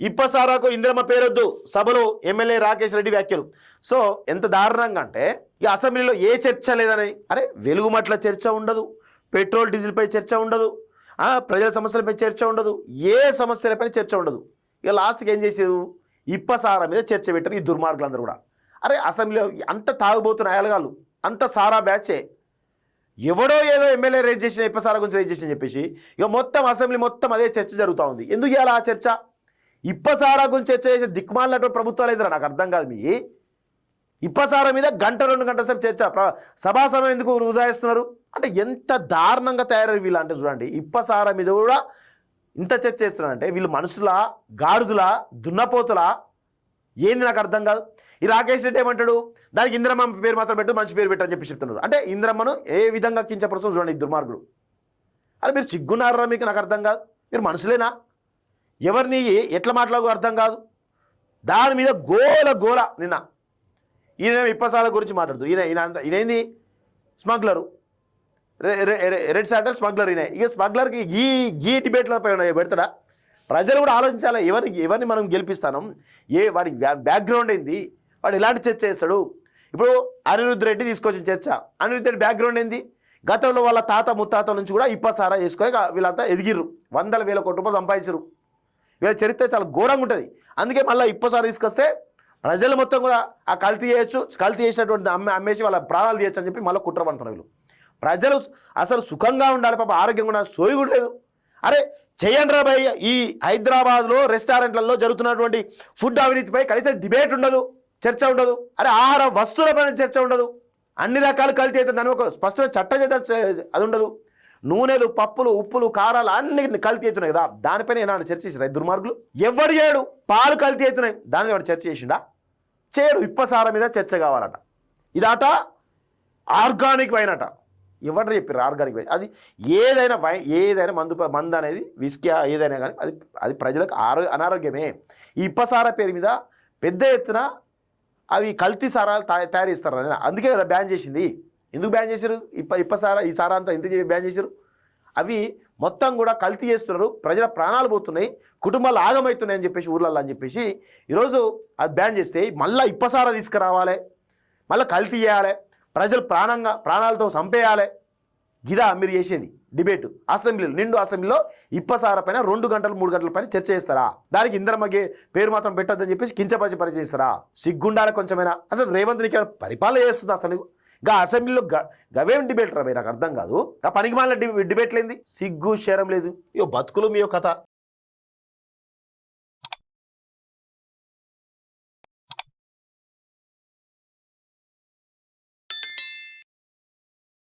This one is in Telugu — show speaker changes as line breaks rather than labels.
ఇప్పసారాకు ఇందిరమ్మ పేరొద్దు సభలో ఎమ్మెల్యే రాకేష్ రెడ్డి వ్యాఖ్యలు. సో ఎంత దారుణంగా అంటే ఈ అసెంబ్లీలో ఏ చర్చ లేదని, అరే వెలుగుమట్ల చర్చ ఉండదు, పెట్రోల్ డీజిల్పై చర్చ ఉండదు, ప్రజల సమస్యలపై చర్చ ఉండదు, ఏ సమస్యలపై చర్చ ఉండదు. ఇక లాస్ట్కి ఏం చేసారు, ఇప్పసారా మీద చర్చ పెట్టారు ఈ దుర్మార్గులందరూ కూడా. అరే అసెంబ్లీలో అంత తాగుబోతున్న అయలగాళ్ళు, అంత సారా బ్యాచే, ఎవడో ఏదో ఎమ్మెల్యే రేజ్ చేసిన ఇప్పసారా గురించి రేజ్ చేసిన చెప్పేసి ఇక మొత్తం అసెంబ్లీ మొత్తం అదే చర్చ జరుగుతూ ఉంది. ఎందుకు ఇవ్వాలి ఆ చర్చ? ఇప్పసారా గురించి చర్చ చేసే దిక్కుమాలినటువంటి ప్రభుత్వాలు ఏదైనా నాకు అర్థం కాదు. మీ ఇప్పసారా మీద గంట 2 గంటల సేపు చర్చ, సభా సమయం ఎందుకు వృధా చేస్తున్నారు అంటే ఎంత దారుణంగా తయారయ్యి వీళ్ళు. అంటే చూడండి, ఇప్పసారా మీద కూడా ఇంత చర్చ చేస్తున్నారంటే వీళ్ళు మనుషుల, గాడుదుల, దున్నపోతుల, ఏంది నాకు అర్థం కాదు. ఈ రాకేష్ రెడ్డి ఏమంటాడు, దానికి ఇందిరమ్మ పేరు మాత్రం పెట్టు, మంచి పేరు పెట్టని చెప్పి చెప్తున్నారు. అంటే ఇందిరమ్మను ఏ విధంగా కించపరుస్తుంది చూడండి ఈ దుర్మార్గుడు. అరే మీరు సిగ్గున్నారా మీకు? నాకు అర్థం కాదు. మీరు మనుషులేనా? ఎవరిని ఎట్లా మాట్లాడో అర్థం కాదు. దాని మీద గోల నిన్న ఈయన ఇప్పసాల గురించి మాట్లాడుతూ ఈయనేంది స్మగ్లరు, రెడ్ శాండల్ స్మగ్లర్. ఇక స్మగ్లర్కి ఈ డిబేట్ల పైన పెడతాడా? ప్రజలు కూడా ఆలోచించాలి. ఎవరిని మనం గెలిపిస్తాం, వాడి బ్యాక్గ్రౌండ్ ఏంది, వాడు ఎలాంటి చర్చ చేస్తాడు. ఇప్పుడు అనిరుద్ధ్ రెడ్డి తీసుకొచ్చిన చర్చ, అనిరుద్ధ్ రెడ్డి బ్యాక్గ్రౌండ్ ఏంది, గతంలో వాళ్ళ తాత ముత్తాత నుంచి కూడా ఇప్పసారా చేసుకొని వీళ్ళంతా ఎదిగిర్రు, 100,000 కోట్ల రూపాయలు సంపాదించరు. వీళ్ళ చరిత్ర చాలా ఘోరంగా ఉంటుంది. అందుకే మళ్ళీ ఇప్పసారా తీసుకొస్తే ప్రజలు మొత్తం కూడా ఆ కల్తీ చేయొచ్చు, కల్తీ చేసినటువంటి అమ్మేసి వాళ్ళ ప్రాణాలు తీయచ్చు అని చెప్పి మళ్ళీ కుట్ర పడుతున్నారు వీళ్ళు. ప్రజలు అసలు సుఖంగా ఉండాలి, పాప ఆరోగ్యంగా ఉండాలి, సోయి కూడా లేదు. అరే చేయండి రా భయ్, ఈ హైదరాబాద్లో రెస్టారెంట్లలో జరుగుతున్నటువంటి ఫుడ్ అవినీతిపై కనీసం డిబేట్ ఉండదు, చర్చ ఉండదు. అరే ఆహార వస్తువులపైన చర్చ ఉండదు. అన్ని రకాలు కల్తీ అవుతుంది, దాని ఒక స్పష్టమైన చట్టం చేత అది ఉండదు. నూనెలు, పప్పులు, ఉప్పులు, కారాలు అన్ని కల్తీ అవుతున్నాయి కదా, దానిపైన ఏమన్నా చర్చ చేసిరా దుర్మార్గులు? ఎవడు చేయడు. పాలు కల్తీ అవుతున్నాయి, దాని వాడు చర్చ చేసిండా? చేయడు. ఇప్పసారా మీద చర్చ కావాలట. ఇదాట ఆర్గానిక్ వైన్ అట. ఎవరు చెప్పారు ఆర్గానిక్ వైన్? అది ఏదైనా మందు అనేది విస్కీ ఏదైనా కానీ అది ప్రజలకు అనారోగ్యమే. ఈ ఇప్పసారా పేరు మీద పెద్ద ఎత్తున అవి కల్తీ సారాలు తయారు చేస్తారు. అందుకే కదా బ్యాన్ చేసింది. ఎందుకు బ్యాన్ చేశారు? ఇప్పసారా ఈ సారా అంతా ఎందుకు బ్యాన్ చేశారు? అవి మొత్తం కూడా కల్తీ చేస్తున్నారు, ప్రజల ప్రాణాలు పోతున్నాయి, కుటుంబాలు ఆగమవుతున్నాయి అని చెప్పేసి ఊర్లలో అని చెప్పేసి ఈరోజు అది బ్యాన్ చేస్తే మళ్ళీ ఇప్పసారా తీసుకురావాలి, మళ్ళీ కల్తీ చేయాలి, ప్రజలు ప్రాణాలతో చంపేయాలి. గిదా మీరు చేసేది డిబేట్ అసెంబ్లీలో? నిండు అసెంబ్లీలో ఇప్పసారా పైన 2 గంటలు 3 గంటల పైన చర్చ చేస్తారా? దానికి ఇందిరమ్మ పేరు మాత్రం పెట్టద్దని చెప్పేసి కించపరిచి పరిచయిస్తారా? సిగ్గుండాలి కొంచెమైనా. అసలు రేవంత్ నీకు పరిపాలన చేస్తుంది అసలు? ఇంకా అసెంబ్లీలో గవేం డిబేట్ రా నాకు అర్థం కాదు. పనికి మాలిన డిబేట్ లేంది, సిగ్గు శరం లేదు. ఇయో బతుకులు మీ కథ.